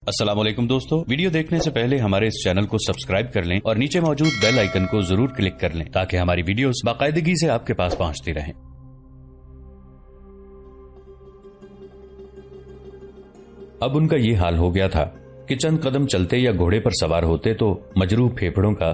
السلام علیکم دوستو، ویڈیو دیکھنے سے پہلے ہمارے اس چینل کو سبسکرائب کر لیں اور نیچے موجود بیل آئیکن کو ضرور کلک کر لیں تاکہ ہماری ویڈیوز باقاعدگی سے آپ کے پاس پہنچتی رہیں۔ اب ان کا یہ حال ہو گیا تھا کہ چند قدم چلتے یا گھوڑے پر سوار ہوتے تو مجروح پھیپھڑوں کا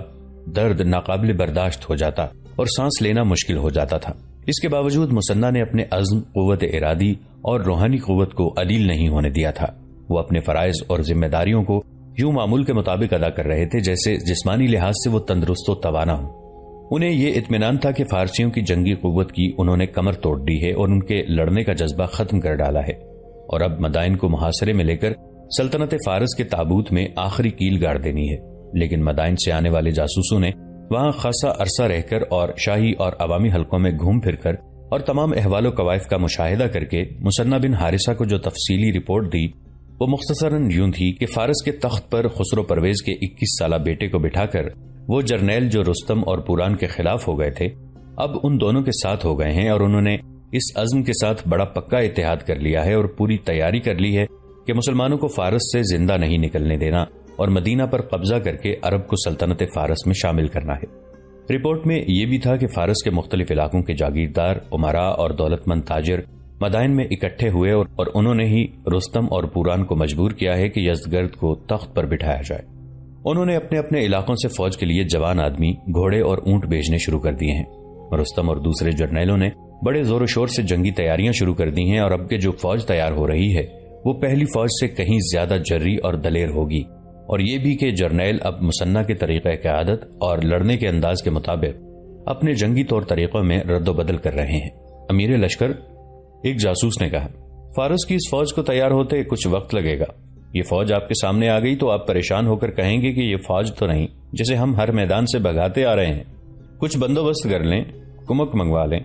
درد ناقابل برداشت ہو جاتا اور سانس لینا مشکل ہو جاتا تھا۔ اس کے باوجود مسنہ نے اپنے عزم، قوت ارادی اور روحانی قوت کو علیل نہیں ہونے دیا تھا۔ وہ اپنے فرائض اور ذمہ داریوں کو یوں معمول کے مطابق ادا کر رہے تھے جیسے جسمانی لحاظ سے وہ تندرست و توانا ہوں۔ انہیں یہ اطمینان تھا کہ فارسیوں کی جنگی قوت کی انہوں نے کمر توڑ دی ہے اور ان کے لڑنے کا جذبہ ختم کر ڈالا ہے، اور اب مدائن کو محاصرے میں لے کر سلطنت فارس کے تابوت میں آخری کیل گاڑ دینی ہے۔ لیکن مدائن سے آنے والے جاسوسوں نے وہاں خاصا عرصہ رہ کر اور شاہی اور عوامی حلقوں میں گھوم پھر کر اور تمام احوال و قوائف کا مشاہدہ کر کے مسنہ بن حارثہ کو جو تفصیلی رپورٹ دی وہ مختصراً یوں تھی کہ فارس کے تخت پر خسرو پرویز کے 21 سالہ بیٹے کو بٹھا کر وہ جرنیل جو رستم اور پوران کے خلاف ہو گئے تھے اب ان دونوں کے ساتھ ہو گئے ہیں، اور انہوں نے اس عزم کے ساتھ بڑا پکا اتحاد کر لیا ہے اور پوری تیاری کر لی ہے کہ مسلمانوں کو فارس سے زندہ نہیں نکلنے دینا اور مدینہ پر قبضہ کر کے عرب کو سلطنت فارس میں شامل کرنا ہے۔ رپورٹ میں یہ بھی تھا کہ فارس کے مختلف علاقوں کے جاگیردار، امراء اور دولت مند تاجر مدائن میں اکٹھے ہوئے اور انہوں نے ہی رستم اور پوران کو مجبور کیا ہے کہ یزدگرد کو تخت پر بٹھایا جائے۔ انہوں نے اپنے اپنے علاقوں سے فوج کے لیے جوان آدمی، گھوڑے اور اونٹ بھیجنے شروع کر دیے ہیں۔ رستم اور دوسرے جرنیلوں نے بڑے زور و شور سے جنگی تیاریاں شروع کر دی ہیں، اور اب کے جو فوج تیار ہو رہی ہے وہ پہلی فوج سے کہیں زیادہ جرری اور دلیر ہوگی، اور یہ بھی کہ جرنیل اب مسنہ کے طریقہ قیادت اور لڑنے کے انداز کے مطابق اپنے جنگی طور طریقوں میں رد و بدل کر رہے ہیں۔ امیر لشکر، ایک جاسوس نے کہا، فارس کی اس فوج کو تیار ہوتے کچھ وقت لگے گا۔ یہ فوج آپ کے سامنے آ گئی تو آپ پریشان ہو کر کہیں گے کہ یہ فوج تو نہیں جسے ہم ہر میدان سے بھگاتے آ رہے ہیں۔ کچھ بندوبست کر لیں، کمک منگوا لیں،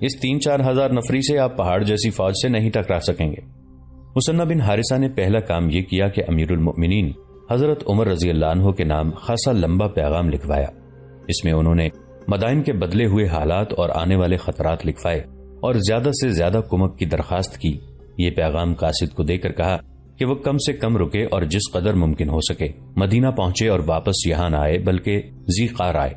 اس 3-4 ہزار نفری سے آپ پہاڑ جیسی فوج سے نہیں ٹکرا سکیں گے۔ مسنہ بن حارثہ نے پہلا کام یہ کیا کہ امیر المؤمنین حضرت عمر رضی اللہ عنہ کے نام خاصا لمبا پیغام لکھوایا۔ اس میں انہوں نے مدائن کے بدلے ہوئے حالات اور آنے والے خطرات لکھوائے اور زیادہ سے زیادہ کمک کی درخواست کی۔ یہ پیغام قاصد کو دے کر کہا کہ وہ کم سے کم رکے اور جس قدر ممکن ہو سکے مدینہ پہنچے اور واپس یہاں نہ آئے بلکہ ذی قار آئے۔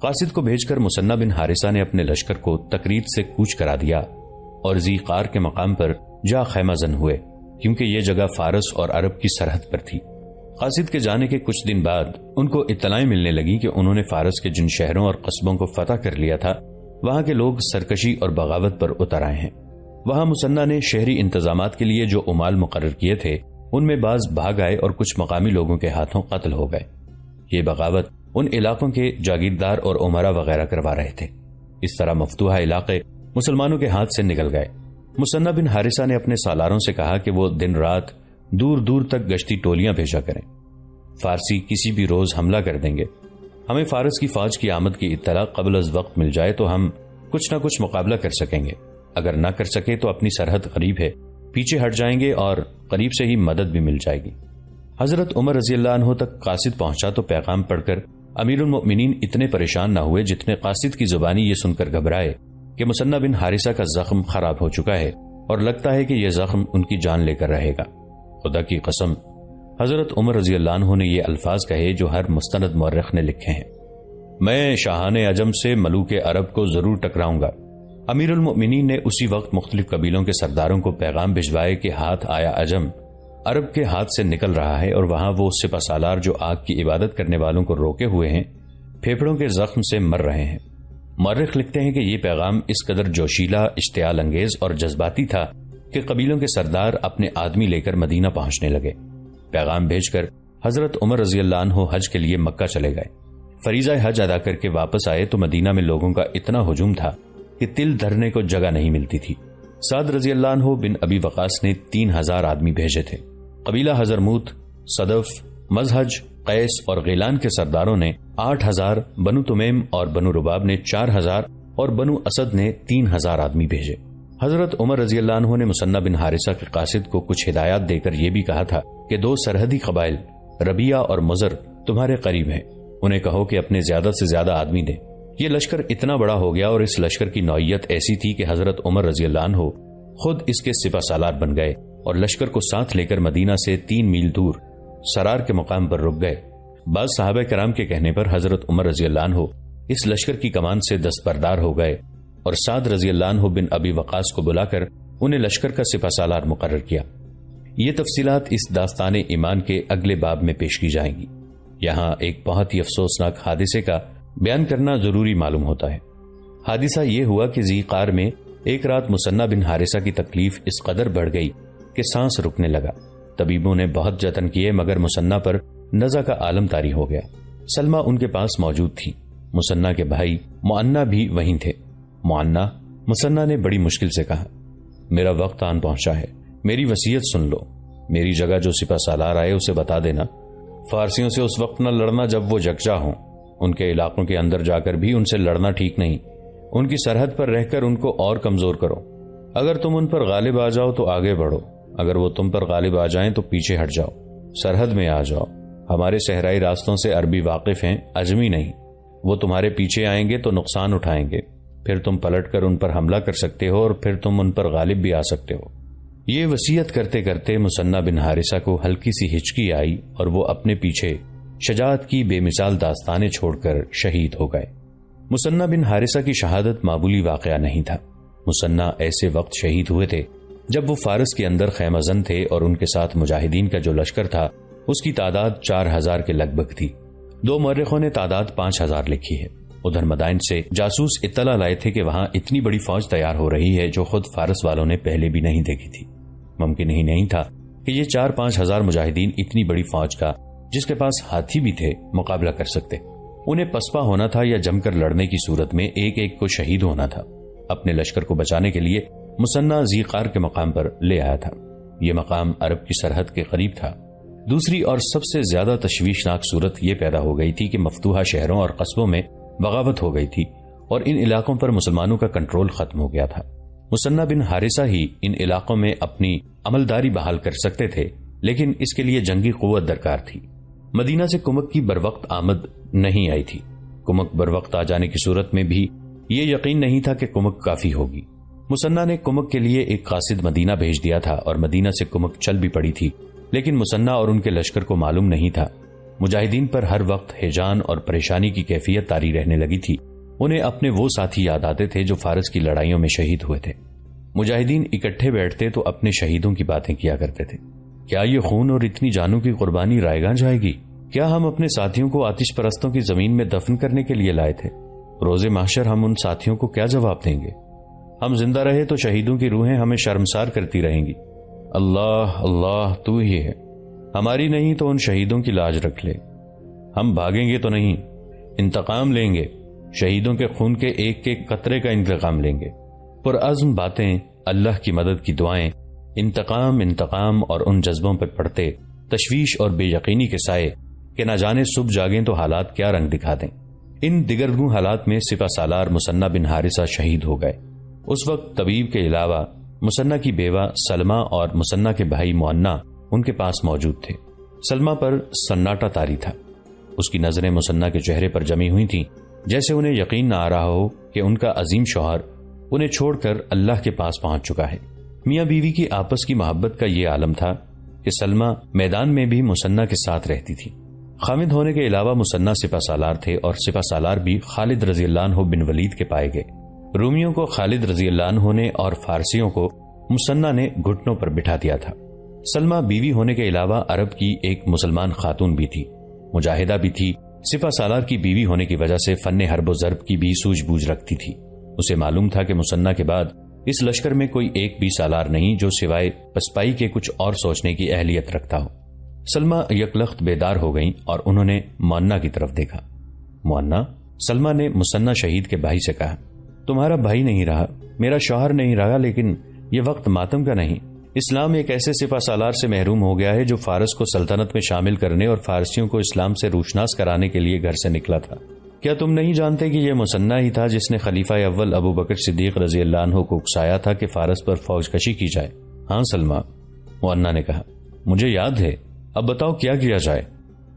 قاصد کو بھیج کر مسنہ بن حارثہ نے اپنے لشکر کو تقرید سے کوچ کرا دیا اور ذی قار کے مقام پر جا خیمہ زن ہوئے، کیونکہ یہ جگہ فارس اور عرب کی سرحد پر تھی۔ قاصد کے جانے کے کچھ دن بعد ان کو اطلاعیں ملنے لگی کہ انہوں نے فارس کے جن شہروں اور قصبوں کو فتح کر لیا تھا وہاں کے لوگ سرکشی اور بغاوت پر اتر آئے ہیں۔ وہاں مسنہ نے شہری انتظامات کے لیے جو عمال مقرر کیے تھے ان میں بعض بھاگ آئے اور کچھ مقامی لوگوں کے ہاتھوں قتل ہو گئے۔ یہ بغاوت ان علاقوں کے جاگیردار اور امراء وغیرہ کروا رہے تھے۔ اس طرح مفتوحہ علاقے مسلمانوں کے ہاتھ سے نکل گئے۔ مسنہ بن حارثہ نے اپنے سالاروں سے کہا کہ وہ دن رات دور دور تک گشتی ٹولیاں بھیجا کریں۔ فارسی کسی بھی روز حملہ کر دیں گے، ہمیں فارس کی فوج کی آمد کی اطلاع قبل از وقت مل جائے تو ہم کچھ نہ کچھ مقابلہ کر سکیں گے، اگر نہ کر سکے تو اپنی سرحد قریب ہے، پیچھے ہٹ جائیں گے اور قریب سے ہی مدد بھی مل جائے گی۔ حضرت عمر رضی اللہ عنہ تک قاصد پہنچا تو پیغام پڑھ کر امیر المؤمنین اتنے پریشان نہ ہوئے جتنے قاصد کی زبانی یہ سن کر گھبرائے کہ مسنہ بن حارثہ کا زخم خراب ہو چکا ہے اور لگتا ہے کہ یہ زخم ان کی جان لے کر رہے گا۔ خدا کی قسم، حضرت عمر رضی اللہ عنہ نے یہ الفاظ کہے جو ہر مستند مورخ نے لکھے ہیں، میں شاہان عجم سے ملوک عرب کو ضرور ٹکراؤں گا۔ امیر المؤمنین نے اسی وقت مختلف قبیلوں کے سرداروں کو پیغام بھجوائے کہ ہاتھ آیا عجم عرب کے ہاتھ سے نکل رہا ہے، اور وہاں وہ سپہ سالار جو آگ کی عبادت کرنے والوں کو روکے ہوئے ہیں پھیپھڑوں کے زخم سے مر رہے ہیں۔ مورخ لکھتے ہیں کہ یہ پیغام اس قدر جوشیلا، اشتعال انگیز اور جذباتی تھا کہ قبیلوں کے سردار اپنے آدمی لے کر مدینہ پہنچنے لگے۔ پیغام بھیج کر حضرت عمر رضی اللہ عنہ حج کے لیے مکہ چلے گئے۔ فریضہ حج ادا کر کے واپس آئے تو مدینہ میں لوگوں کا اتنا ہجوم تھا کہ تل دھرنے کو جگہ نہیں ملتی تھی۔ سعد رضی اللہ عنہ بن ابی وقاص نے 3000 آدمی بھیجے تھے۔ قبیلہ حضرموت، صدف، مزہج، قیس اور غیلان کے سرداروں نے 8000، بنو تمیم اور بنو رباب نے 4000 اور بنو اسد نے 3000 آدمی بھیجے۔ حضرت عمر رضی اللہ عنہ نے مسنہ بن حارثہ کے قاصد کو کچھ ہدایات دے کر یہ بھی کہا تھا کہ 2 سرحدی قبائل ربیہ اور مزر تمہارے قریب ہیں، انہیں کہو کہ اپنے زیادہ سے زیادہ آدمی دیں۔ یہ لشکر اتنا بڑا ہو گیا اور اس لشکر کی نوعیت ایسی تھی کہ حضرت عمر رضی اللہ عنہ خود اس کے سپہ سالار بن گئے اور لشکر کو ساتھ لے کر مدینہ سے 3 میل دور سرار کے مقام پر رک گئے۔ بعض صحابہ کرام کے کہنے پر حضرت عمر رضی اللہ عنہ اس لشکر کی کمان سے دستبردار ہو گئے اور سعد رضی اللہ عنہ بن ابی وقاص کو بلا کر انہیں لشکر کا سپہ سالار مقرر کیا۔ یہ تفصیلات اس داستان ایمان کے اگلے باب میں پیش کی جائیں گی۔ یہاں ایک بہت ہی افسوسناک حادثے کا بیان کرنا ضروری معلوم ہوتا ہے۔ حادثہ یہ ہوا کہ ذی قار میں ایک رات مثنہ بن حارثہ کی تکلیف اس قدر بڑھ گئی کہ سانس رکنے لگا۔ طبیبوں نے بہت جتن کیے مگر مثنہ پر نزع کا عالم طاری ہو گیا۔ سلمہ ان کے پاس موجود تھی۔ مثنہ کے بھائی معنہ بھی وہیں تھے۔ معنہ مثنہ نے بڑی مشکل سے کہا، میرا وقت آن پہنچا ہے، میری وصیت سن لو۔ میری جگہ جو سپہ سالار آئے اسے بتا دینا، فارسیوں سے اس وقت نہ لڑنا جب وہ یکجا ہوں۔ ان کے علاقوں کے اندر جا کر بھی ان سے لڑنا ٹھیک نہیں۔ ان کی سرحد پر رہ کر ان کو اور کمزور کرو۔ اگر تم ان پر غالب آ جاؤ تو آگے بڑھو، اگر وہ تم پر غالب آ جائیں تو پیچھے ہٹ جاؤ، سرحد میں آ جاؤ۔ ہمارے صحرائی راستوں سے عربی واقف ہیں، اجمی نہیں۔ وہ تمہارے پیچھے آئیں گے تو نقصان اٹھائیں گے، پھر تم پلٹ کر ان پر حملہ کر سکتے ہو اور پھر تم ان پر غالب بھی آ سکتے ہو۔ یہ وصیت کرتے کرتے مثنہ بن حارثہ کو ہلکی سی ہچکی آئی اور وہ اپنے پیچھے شجاعت کی بے مثال داستانیں چھوڑ کر شہید ہو گئے۔ مثنہ بن حارثہ کی شہادت معمولی واقعہ نہیں تھا۔ مثنہ ایسے وقت شہید ہوئے تھے جب وہ فارس کے اندر خیمہ زن تھے اور ان کے ساتھ مجاہدین کا جو لشکر تھا اس کی تعداد 4000 کے لگ بھگ تھی۔ 2 مورخوں نے تعداد 5000 لکھی ہے۔ ادھر مدائن سے جاسوس اطلاع لائے تھے کہ وہاں اتنی بڑی فوج تیار ہو رہی ہے جو خود فارس والوں نے پہلے بھی نہیں دیکھی تھی۔ ممکن ہی نہیں تھا کہ یہ 4-5 ہزار مجاہدین اتنی بڑی فوج کا، جس کے پاس ہاتھی بھی تھے، مقابلہ کر سکتے۔ انہیں پسپا ہونا تھا یا جم کر لڑنے کی صورت میں ایک ایک کو شہید ہونا تھا۔ اپنے لشکر کو بچانے کے لیے مثنہ ذی قار کے مقام پر لے آیا تھا۔ یہ مقام عرب کی سرحد کے قریب تھا۔ دوسری اور سب سے زیادہ تشویشناک صورت یہ پیدا ہو گئی تھی کہ مفتوحہ شہروں اور قصبوں میں بغاوت ہو گئی تھی اور ان علاقوں پر مسلمانوں کا کنٹرول ختم ہو گیا تھا۔ مثنہ بن حارثہ ہی ان علاقوں میں اپنی عملداری بحال کر سکتے تھے، لیکن اس کے لیے جنگی قوت درکار تھی۔ مدینہ سے کمک کی بروقت آمد نہیں آئی تھی۔ کمک بروقت آ جانے کی صورت میں بھی یہ یقین نہیں تھا کہ کمک کافی ہوگی۔ مثنہ نے کمک کے لیے ایک قاصد مدینہ بھیج دیا تھا اور مدینہ سے کمک چل بھی پڑی تھی، لیکن مثنہ اور ان کے لشکر کو معلوم نہیں تھا۔ مجاہدین پر ہر وقت ہیجان اور پریشانی کی کیفیت طاری رہنے لگی تھی۔ انہیں اپنے وہ ساتھی یاد آتے تھے جو فارس کی لڑائیوں میں شہید ہوئے تھے۔ مجاہدین اکٹھے بیٹھتے تو اپنے شہیدوں کی باتیں کیا کرتے تھے۔ کیا یہ خون اور اتنی جانوں کی قربانی رائے گاں جائے گی؟ کیا ہم اپنے ساتھیوں کو آتش پرستوں کی زمین میں دفن کرنے کے لیے لائے تھے؟ روز محشر ہم ان ساتھیوں کو کیا جواب دیں گے؟ ہم زندہ رہے تو شہیدوں کی روحیں ہمیں شرمسار کرتی رہیں گی۔ اللہ اللہ تو ہی ہے، ہماری نہیں تو ان شہیدوں کی لاج رکھ لے۔ ہم بھاگیں گے تو نہیں، انتقام لیں گے، شہیدوں کے خون کے ایک ایک قطرے کا انتقام لیں گے۔ پرعزم باتیں، اللہ کی مدد کی دعائیں، انتقام انتقام اور ان جذبوں پر پڑتے تشویش اور بے یقینی کے سائے کہ نہ جانے صبح جاگیں تو حالات کیا رنگ دکھا دیں۔ ان دگرگوں حالات میں سپہ سالار مثنہ بن حارثہ شہید ہو گئے۔ اس وقت طبیب کے علاوہ مثنہ کی بیوہ سلمہ اور مثنہ کے بھائی معنہ ان کے پاس موجود تھے۔ سلمہ پر سناٹا طاری تھا۔ اس کی نظریں مثنہ کے چہرے پر جمی ہوئی تھیں، جیسے انہیں یقین نہ آ رہا ہو کہ ان کا عظیم شوہر انہیں چھوڑ کر اللہ کے پاس پہنچ چکا ہے۔ میاں بیوی کی آپس کی محبت کا یہ عالم تھا کہ سلمہ میدان میں بھی مثنہ کے ساتھ رہتی تھی۔ خامد ہونے کے علاوہ مثنہ سپہ سالار تھے اور سپہ سالار بھی خالد رضی اللہ عنہ بن ولید کے پائے گئے۔ رومیوں کو خالد رضی اللہ عنہ نے اور فارسیوں کو مثنہ نے گھٹنوں پر بٹھا دیا تھا۔ سلمہ بیوی ہونے کے علاوہ عرب کی ایک مسلمان خاتون بھی تھی، مجاہدہ بھی تھی۔ سپہ سالار کی بیوی ہونے کی وجہ سے فن حرب و ضرب کی بھی سوجھ بوجھ رکھتی تھی۔ اسے معلوم تھا کہ مثنہ کے بعد اس لشکر میں کوئی ایک بھی سالار نہیں جو سوائے پسپائی کے کچھ اور سوچنے کی اہلیت رکھتا ہو۔ سلمہ یکلخت بیدار ہو گئیں اور انہوں نے معنہ کی طرف دیکھا۔ معنہ، سلمہ نے مثنہ شہید کے بھائی سے کہا، تمہارا بھائی نہیں رہا، میرا شوہر نہیں رہا، لیکن یہ وقت ماتم کا نہیں۔ اسلام ایک ایسے سپہ سالار سے محروم ہو گیا ہے جو فارس کو سلطنت میں شامل کرنے اور فارسیوں کو اسلام سے روشناس کرانے کے لیے گھر سے نکلا تھا۔ کیا تم نہیں جانتے کہ یہ مثنہ ہی تھا جس نے خلیفہ اول ابو بکر صدیق رضی اللہ عنہ کو اکسایا تھا کہ فارس پر فوج کشی کی جائے؟ ہاں سلمہ، معنہ نے کہا، مجھے یاد ہے۔ اب بتاؤ کیا کیا جائے؟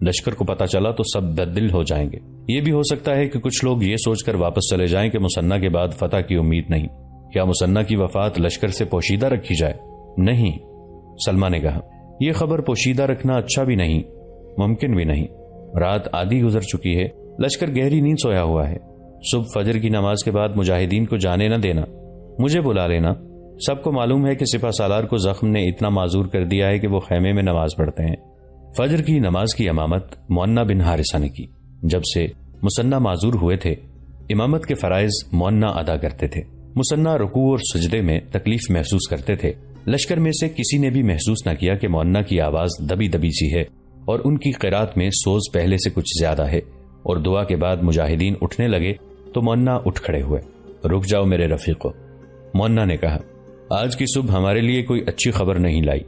لشکر کو پتہ چلا تو سب بددل ہو جائیں گے۔ یہ بھی ہو سکتا ہے کہ کچھ لوگ یہ سوچ کر واپس چلے جائیں کہ مثنہ کے بعد فتح کی امید نہیں۔ کیا مثنہ کی وفات لشکر سے پوشیدہ رکھی جائے؟ نہیں، سلمہ نے کہا، یہ خبر پوشیدہ رکھنا اچھا بھی نہیں۔ ممکن بھی نہیں۔ رات آدھی گزر چکی ہے، لشکر گہری نیند سویا ہوا ہے۔ صبح فجر کی نماز کے بعد مجاہدین کو جانے نہ دینا، مجھے بلا لینا۔ سب کو معلوم ہے کہ سپہ سالار کو زخم نے اتنا معذور کر دیا ہے کہ وہ خیمے میں نماز پڑھتے ہیں۔ فجر کی نماز کی امامت مؤنہ بن حارثہ نے کی۔ جب سے مثنیٰ معذور ہوئے تھے، امامت کے فرائض مؤنہ ادا کرتے تھے۔ مثنیٰ رکوع اور سجدے میں تکلیف محسوس کرتے تھے۔ لشکر میں سے کسی نے بھی محسوس نہ کیا کہ مؤنہ کی آواز دبی دبی سی ہے اور ان کی قرات میں سوز پہلے سے کچھ زیادہ ہے، اور دعا کے بعد مجاہدین اٹھنے لگے تو مؤنہ اٹھ کھڑے ہوئے۔ رک جاؤ میرے رفیقو، مؤنہ نے کہا، آج کی صبح ہمارے لیے کوئی اچھی خبر نہیں لائی۔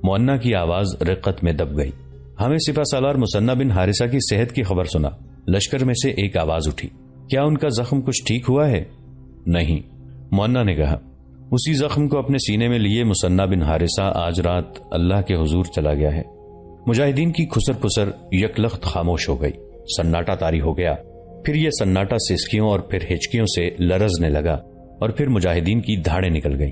مؤنہ کی آواز رقت میں دب گئی۔ ہمیں سپہ سالار مثنیٰ بن حارثہ کی صحت کی خبر سنا۔ لشکر میں سے ایک آواز اٹھی، کیا ان کا زخم کچھ ٹھیک ہوا ہے؟ نہیں، مؤنہ نے کہا۔ اسی زخم کو اپنے سینے میں لیے مثنیٰ بن حارثہ آج رات اللہ کے حضور چلا گیا ہے۔ مجاہدین کی خسر پسر یکلخت خاموش ہو گئی۔ سناٹا طاری ہو گیا، پھر یہ سناٹا سسکیوں اور پھر ہچکیوں سے لرزنے لگا، اور پھر مجاہدین کی دھاڑیں نکل گئی۔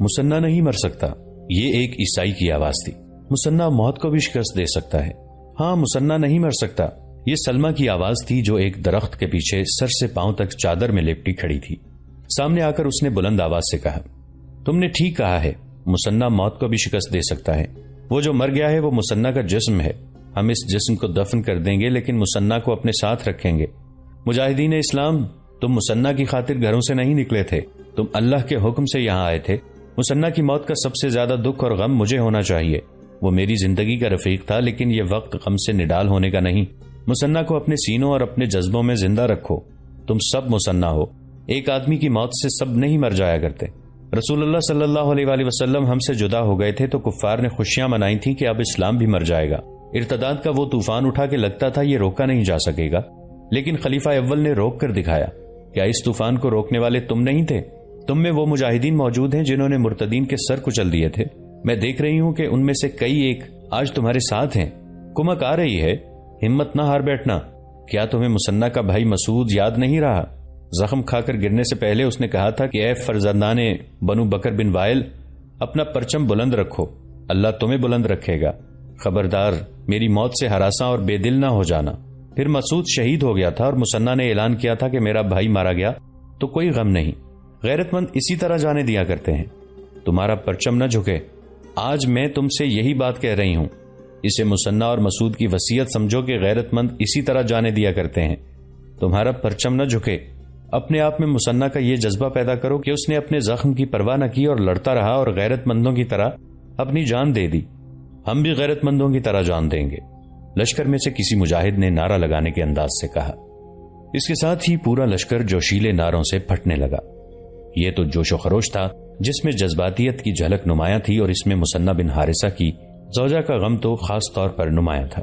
مثنیٰ نہیں مر سکتا، یہ ایک عیسائی کی آواز تھی۔ مثنیٰ موت کو بھی شکست دے سکتا ہے۔ ہاں، مثنیٰ نہیں مر سکتا، یہ سلمہ کی آواز تھی جو ایک درخت کے پیچھے سر سے پاؤں تک چادر میں لپٹی کھڑی تھی۔ سامنے آ کر اس نے بلند آواز سے کہا، تم نے ٹھیک کہا ہے، مثنیٰ موت کو بھی شکست دے سکتا ہے۔ وہ جو مر گیا ہے وہ مثنیٰ کا جسم ہے۔ ہم اس جسم کو دفن کر دیں گے لیکن مثنیٰ کو اپنے ساتھ رکھیں گے۔ مجاہدین اسلام، تم مثنیٰ کی خاطر گھروں سے نہیں نکلے تھے، تم اللہ کے حکم سے یہاں آئے تھے۔ مثنیٰ کی موت کا سب سے زیادہ دکھ اور غم مجھے ہونا چاہیے۔ وہ میری زندگی کا رفیق تھا، لیکن یہ وقت غم سے نڈال ہونے کا نہیں۔ مثنیٰ کو اپنے سینوں اور اپنے جذبوں میں زندہ رکھو۔ تم سب مثنیٰ ہو، ایک آدمی کی موت سے سب نہیں مر جایا کرتے۔ رسول اللہ صلی اللہ علیہ وآلہ وسلم ہم سے جدا ہو گئے تھے تو کفار نے خوشیاں منائی تھیں کہ اب اسلام بھی مر جائے گا۔ ارتداد کا وہ طوفان اٹھا کہ لگتا تھا یہ روکا نہیں جا سکے گا، لیکن خلیفہ اول نے روک کر دکھایا۔ کیا اس طوفان کو روکنے والے تم نہیں تھے؟ تم میں وہ مجاہدین موجود ہیں جنہوں نے مرتدین کے سر کچل دیے تھے۔ میں دیکھ رہی ہوں کہ ان میں سے کئی ایک آج تمہارے ساتھ ہیں۔ کمک آ رہی ہے، ہمت نہ ہار بیٹھنا۔ کیا تمہیں مثنیٰ کا بھائی مسعود یاد نہیں رہا؟ زخم کھا کر گرنے سے پہلے اس نے کہا تھا کہ اے فرزندان بنو بکر بن وائل، اپنا پرچم بلند رکھو، اللہ تمہیں بلند رکھے گا۔ خبردار، میری موت سے ہراساں اور بے دل نہ ہو جانا۔ پھر مسعود شہید ہو گیا تھا اور مثنیٰ نے اعلان کیا تھا کہ میرا بھائی مارا گیا تو کوئی غم نہیں، غیرت مند اسی طرح جانے دیا کرتے ہیں۔ تمہارا پرچم نہ جھکے۔ آج میں تم سے یہی بات کہہ رہی ہوں۔ اسے مثنیٰ اور مسعود کی وصیت سمجھو کہ غیرت مند اسی طرح جانے دیا کرتے ہیں۔ تمہارا پرچم نہ جھکے۔ اپنے آپ میں مثنیٰ کا یہ جذبہ پیدا کرو کہ اس نے اپنے زخم کی پرواہ نہ کی اور لڑتا رہا اور غیرت مندوں کی طرح اپنی جان دے دی۔ ہم بھی غیرت مندوں کی طرح جان دیں گے، لشکر میں سے کسی مجاہد نے نعرہ لگانے کے انداز سے کہا۔ اس کے ساتھ ہی پورا لشکر جوشیلے نعروں سے پھٹنے لگا۔ یہ تو جوش و خروش تھا جس میں جذباتیت کی جھلک نمایاں تھی، اور اس میں مثنیٰ بن حارثہ کی زوجہ کا غم تو خاص طور پر نمایاں تھا۔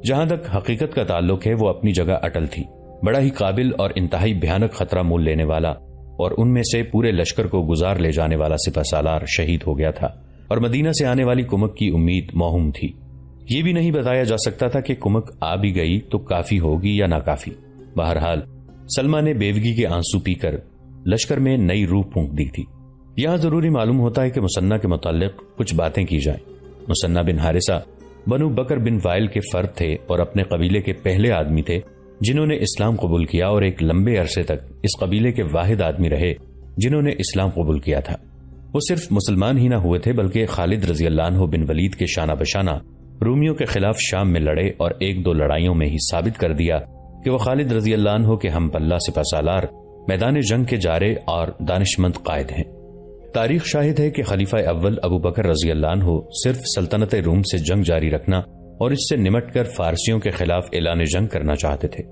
جہاں تک حقیقت کا تعلق ہے وہ اپنی جگہ اٹل تھی۔ بڑا ہی قابل اور انتہائی بھیانک خطرہ مول لینے والا اور ان میں سے پورے لشکر کو گزار لے جانے والا سپہ سالار شہید ہو گیا تھا، اور مدینہ سے آنے والی کمک کی امید موہوم تھی۔ یہ بھی نہیں بتایا جا سکتا تھا کہ کمک آ بھی گئی تو کافی ہوگی یا ناکافی۔ بہرحال سلمہ نے بیوگی کے آنسو پی کر لشکر میں نئی روح پھونک دی تھی۔ یہاں ضروری معلوم ہوتا ہے کہ مثنیٰ کے متعلق کچھ باتیں کی جائیں۔ مثنیٰ بن حارثہ بنو بکر بن وائل کے فرد تھے اور اپنے قبیلے کے پہلے آدمی تھے جنہوں نے اسلام قبول کیا، اور ایک لمبے عرصے تک اس قبیلے کے واحد آدمی رہے جنہوں نے اسلام قبول کیا تھا۔ وہ صرف مسلمان ہی نہ ہوئے تھے بلکہ خالد رضی اللہ عنہ بن ولید کے شانہ بشانہ رومیوں کے خلاف شام میں لڑے، اور ایک دو لڑائیوں میں ہی ثابت کر دیا کہ وہ خالد رضی اللہ عنہ کے ہم پلہ سپہ سالار، میدان جنگ کے جارے اور دانش مند قائد ہیں۔ تاریخ شاہد ہے کہ خلیفہ اول ابو بکر رضی اللہ عنہ صرف سلطنت روم سے جنگ جاری رکھنا اور اس سے نمٹ کر فارسیوں کے خلاف اعلان جنگ کرنا چاہتے تھے۔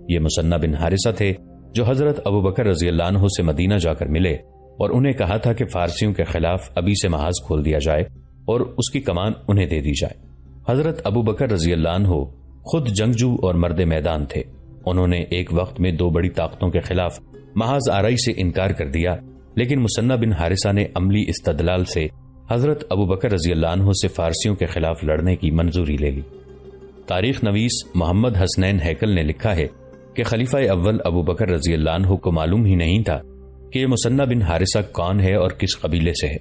یہ مثنیٰ بن حارثہ تھے جو حضرت ابو بکر رضی اللہ عنہ سے مدینہ جا کر ملے اور انہیں کہا تھا کہ فارسیوں کے خلاف ابھی سے محاذ کھول دیا جائے اور اس کی کمان انہیں دے دی جائے۔ حضرت ابو بکر رضی اللہ عنہ خود جنگجو اور مرد میدان تھے۔ انہوں نے ایک وقت میں دو بڑی طاقتوں کے خلاف محاذ آرائی سے انکار کر دیا، لیکن مثنیٰ بن حارثہ نے عملی استدلال سے حضرت ابو بکر رضی اللہ عنہ سے فارسیوں کے خلاف لڑنے کی منظوری لے لی۔ تاریخ نویس محمد حسنین ہیکل نے لکھا ہے کہ خلیفہ اول ابو بکر رضی اللہ عنہ کو معلوم ہی نہیں تھا کہ یہ مثنیٰ بن حارثہ کون ہے اور کس قبیلے سے ہے۔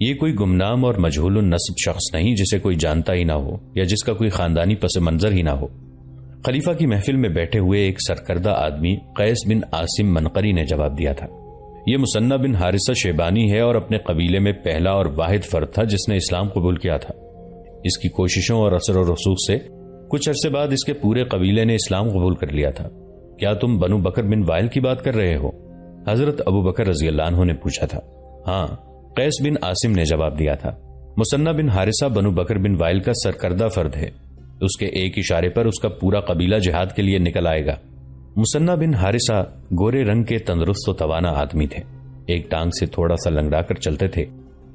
یہ کوئی گمنام اور مجہول النسب شخص نہیں جسے کوئی جانتا ہی نہ ہو یا جس کا کوئی خاندانی پس منظر ہی نہ ہو۔ خلیفہ کی محفل میں بیٹھے ہوئے ایک سرکردہ آدمی قیس بن عاصم منقری نے جواب دیا تھا، یہ مثنی بن حارثہ شیبانی ہے اور اپنے قبیلے میں پہلا اور واحد فرد تھا جس نے اسلام قبول کیا تھا۔ اس کی کوششوں اور اثر و رسوخ سے کچھ عرصے بعد اس کے پورے قبیلے نے اسلام قبول کر لیا تھا۔ کیا تم بنو بکر بن وائل کی بات کر رہے ہو؟ حضرت ابو بکر رضی اللہ عنہ نے پوچھا تھا۔ ہاں، قیس بن عاصم نے جواب دیا تھا۔ مثنی بن حارثہ بنو بکر بن وائل کا سرکردہ فرد ہے، اس کے ایک اشارے پر اس کا پورا قبیلہ جہاد کے لیے نکل آئے گا۔ مثنی بن حارثہ گورے رنگ کے تندرست و توانا آدمی تھے، ایک ٹانگ سے تھوڑا سا لنگڑا کر چلتے تھے،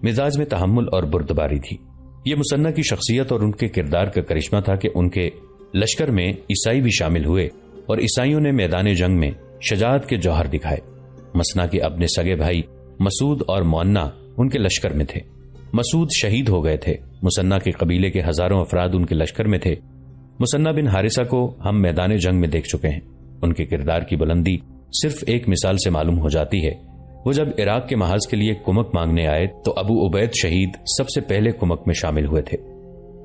مزاج میں تحمل اور بردباری تھی۔ یہ مثنی کی شخصیت اور ان کے کردار کا کرشمہ تھا کہ ان کے لشکر میں عیسائی بھی شامل ہوئے اور عیسائیوں نے میدان جنگ میں شجاعت کے جوہر دکھائے۔ مثنی کے اپنے سگے بھائی مسعود اور مؤنہ ان کے لشکر میں تھے۔ مسعود شہید ہو گئے تھے۔ مثنی کے قبیلے کے ہزاروں افراد ان کے لشکر میں تھے۔ مثنی بن حارثہ کو ہم میدان جنگ میں دیکھ چکے ہیں۔ ان کے کردار کی بلندی صرف ایک مثال سے معلوم ہو جاتی ہے۔ وہ جب عراق کے محاذ کے لیے کمک مانگنے آئے تو ابو عبید شہید سب سے پہلے کمک میں شامل ہوئے تھے۔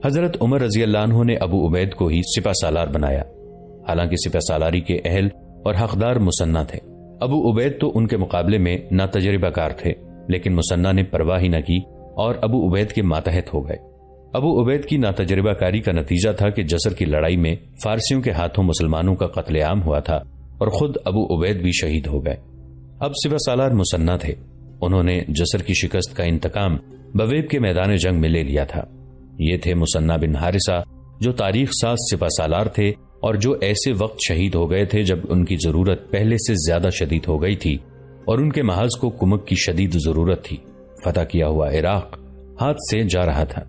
حضرت عمر رضی اللہ عنہ نے ابو عبید کو ہی سپہ سالار بنایا، حالانکہ سپہ سالاری کے اہل اور حقدار مثنی تھے۔ ابو عبید تو ان کے مقابلے میں ناتجربہ کار تھے، لیکن مثنی نے پرواہ ہی نہ کی اور ابو عبید کے ماتحت ہو گئے۔ ابو عبید کی ناتجربہ کاری کا نتیجہ تھا کہ جسر کی لڑائی میں فارسیوں کے ہاتھوں مسلمانوں کا قتل عام ہوا تھا اور خود ابو عبید بھی شہید ہو گئے۔ اب سپہ سالار مثنی تھے، انہوں نے جسر کی شکست کا انتقام بویب کے میدان جنگ میں لے لیا تھا۔ یہ تھے مثنی بن حارثہ جو تاریخ ساز سپہ سالار تھے اور جو ایسے وقت شہید ہو گئے تھے جب ان کی ضرورت پہلے سے زیادہ شدید ہو گئی تھی اور ان کے محاذ کو کمک کی شدید ضرورت تھی۔ فتح کیا ہوا عراق ہاتھ سے جا رہا تھا۔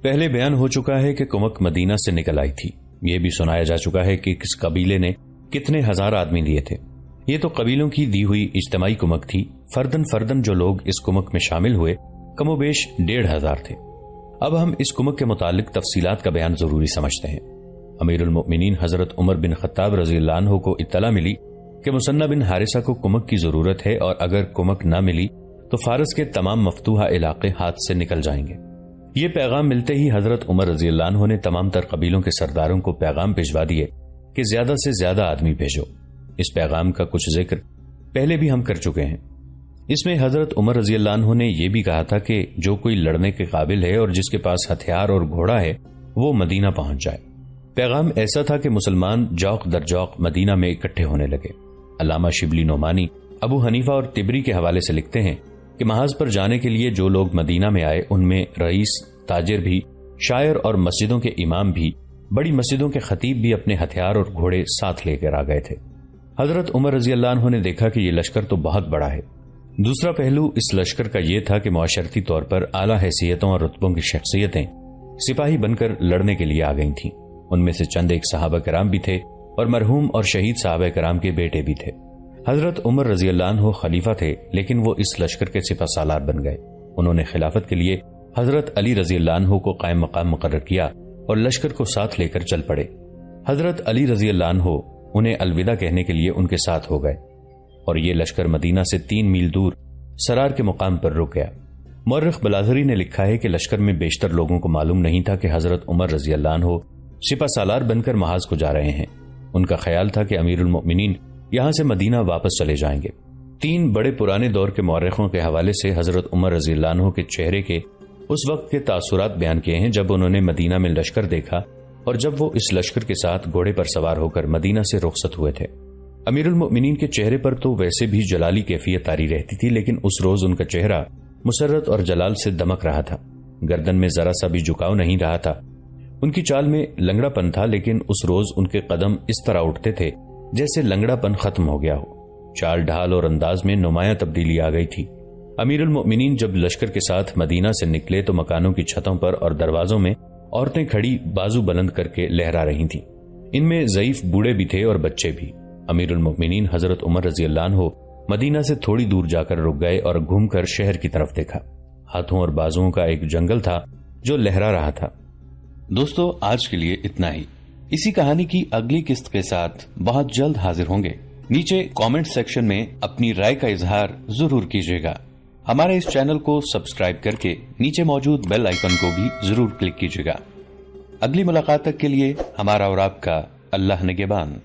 پہلے بیان ہو چکا ہے کہ کمک مدینہ سے نکل آئی تھی۔ یہ بھی سنایا جا چکا ہے کہ کس قبیلے نے کتنے ہزار آدمی لیے تھے۔ یہ تو قبیلوں کی دی ہوئی اجتماعی کمک تھی۔ فردن فردن جو لوگ اس کمک میں شامل ہوئے کم و بیش 1,500 تھے۔ اب ہم اس کمک کے متعلق تفصیلات کا بیان ضروری سمجھتے ہیں۔ امیر المؤمنین حضرت عمر بن خطاب رضی اللہ عنہ کو اطلاع ملی کہ مثنی بن حارثہ کو کمک کی ضرورت ہے اور اگر کمک نہ ملی تو فارس کے تمام مفتوحہ علاقے ہاتھ سے نکل جائیں گے۔ یہ پیغام ملتے ہی حضرت عمر رضی اللہ عنہ نے تمام تر قبیلوں کے سرداروں کو پیغام بھجوا دیے کہ زیادہ سے زیادہ آدمی بھیجو۔ اس پیغام کا کچھ ذکر پہلے بھی ہم کر چکے ہیں۔ اس میں حضرت عمر رضی اللہ عنہ نے یہ بھی کہا تھا کہ جو کوئی لڑنے کے قابل ہے اور جس کے پاس ہتھیار اور گھوڑا ہے وہ مدینہ پہنچ جائے۔ پیغام ایسا تھا کہ مسلمان جوق در جوق مدینہ میں اکٹھے ہونے لگے۔ علامہ شبلی نعمانی ابو حنیفہ اور طبری کے حوالے سے لکھتے ہیں کہ محاذ پر جانے کے لیے جو لوگ مدینہ میں آئے ان میں رئیس، تاجر بھی، شاعر اور مسجدوں کے امام بھی، بڑی مسجدوں کے خطیب بھی اپنے ہتھیار اور گھوڑے ساتھ لے کر آ گئے تھے۔ حضرت عمر رضی اللہ عنہ نے دیکھا کہ یہ لشکر تو بہت بڑا ہے۔ دوسرا پہلو اس لشکر کا یہ تھا کہ معاشرتی طور پر اعلیٰ حیثیتوں اور رتبوں کی شخصیتیں سپاہی بن کر لڑنے کے لیے آ گئی تھیں۔ ان میں سے چند ایک صحابہ کرام بھی تھے اور مرحوم اور شہید صحابہ کرام کے بیٹے بھی تھے۔ حضرت عمر رضی اللہ عنہ خلیفہ تھے لیکن وہ اس لشکر کے سپہ سالار بن گئے۔ انہوں نے خلافت کے لیے حضرت علی رضی اللہ عنہ کو قائم مقام مقرر کیا اور لشکر کو ساتھ لے کر چل پڑے۔ حضرت علی رضی اللہ عنہ انہیں الوداع کہنے کے لیے ان کے ساتھ ہو گئے اور یہ لشکر مدینہ سے 3 میل دور سرار کے مقام پر رک گیا۔ مورخ بلازری نے لکھا ہے کہ لشکر میں بیشتر لوگوں کو معلوم نہیں تھا کہ حضرت عمر رضی اللہ عنہ سپہ سالار بن کر محاذ کو جا رہے ہیں۔ ان کا خیال تھا کہ امیر المؤمنین یہاں سے مدینہ واپس چلے جائیں گے۔ 3 بڑے پرانے دور کے مورخوں کے حوالے سے حضرت عمر رضی اللہ عنہ کے چہرے کے اس وقت کے تاثرات بیان کیے ہیں جب انہوں نے مدینہ میں لشکر دیکھا اور جب وہ اس لشکر کے ساتھ گھوڑے پر سوار ہو کر مدینہ سے رخصت ہوئے تھے۔ امیر المؤمنین کے چہرے پر تو ویسے بھی جلالی کیفیت طاری رہتی تھی، لیکن اس روز ان کا چہرہ مسرت اور جلال سے دمک رہا تھا۔ گردن میں ذرا سا بھی جھکاؤ نہیں رہا تھا۔ ان کی چال میں لنگڑا پن تھا، لیکن اس روز ان کے قدم اس طرح اٹھتے تھے جیسے لنگڑا پن ختم ہو گیا ہو۔ چال ڈھال اور انداز میں نمایاں تبدیلی آ گئی تھی۔ امیر المؤمنین جب لشکر کے ساتھ مدینہ سے نکلے تو مکانوں کی چھتوں پر اور دروازوں میں عورتیں کھڑی بازو بلند کر کے لہرا رہی تھیں۔ ان میں ضعیف بوڑھے بھی تھے اور بچے بھی۔ امیر المؤمنین حضرت عمر رضی اللہ عنہ مدینہ سے تھوڑی دور جا کر رک گئے اور گھوم کر شہر کی طرف دیکھا۔ ہاتھوں اور بازوؤں کا ایک جنگل تھا جو لہرا رہا تھا۔ دوستو، آج کے لیے اتنا ہی۔ اسی کہانی کی اگلی قسط کے ساتھ بہت جلد حاضر ہوں گے۔ نیچے کامنٹ سیکشن میں اپنی رائے کا اظہار ضرور کیجیے گا۔ ہمارے اس چینل کو سبسکرائب کر کے نیچے موجود بیل آئیکن کو بھی ضرور کلک کیجیے گا۔ اگلی ملاقات تک کے لیے ہمارا اور آپ کا اللہ نگہبان۔